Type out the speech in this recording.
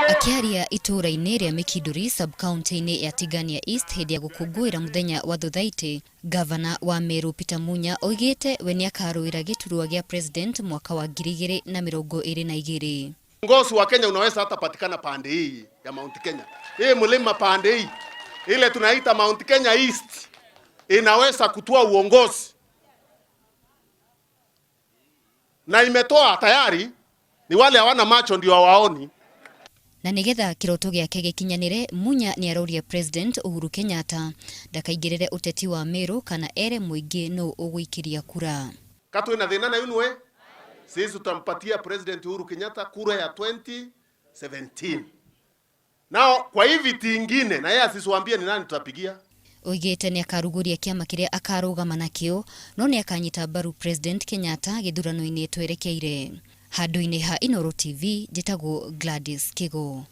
Akiaria itura-inĩ rĩa Mikindori sub-county-inĩ ya Tigania East hĩndĩ ya gũkũngũĩra mũthenya wa Thuthaitĩ, gavana wa Meru Peter Munya oigĩte we nĩakarũĩra gĩturwa gĩa president mwaka wa 2022. Uongozi wa Kenya unaweza hata patikana pande hii ya Mount Kenya. Hii mlima pande hii ile tunaita Mount Kenya East inaweza kutoa uongozi. Na imetoa tayari, ni wale hawana macho ndio hawaoni. Na nigetha kiroto gĩake gĩkinyanĩre, Munya nĩaroria President Uhuru Kenyatta ndakaingĩrĩre ũteti wa Meru kana ere mũingĩ no ũgũikĩria kura. Katu ina thina na yunwe, sisi tutampatia President Uhuru Kenyatta kura ya 2017. Nao kwa hivi tingine na yeye asisuambie ni nani tutapigia. Oigĩte nĩakarugũria kĩama kĩrĩa akarũgama nakĩo, no nĩakanyita mbaru President Kenyatta gĩthurano-inĩ twerekeire. Handũ-inĩ ha Inooro TV, njĩtagwo Gladys Kigo.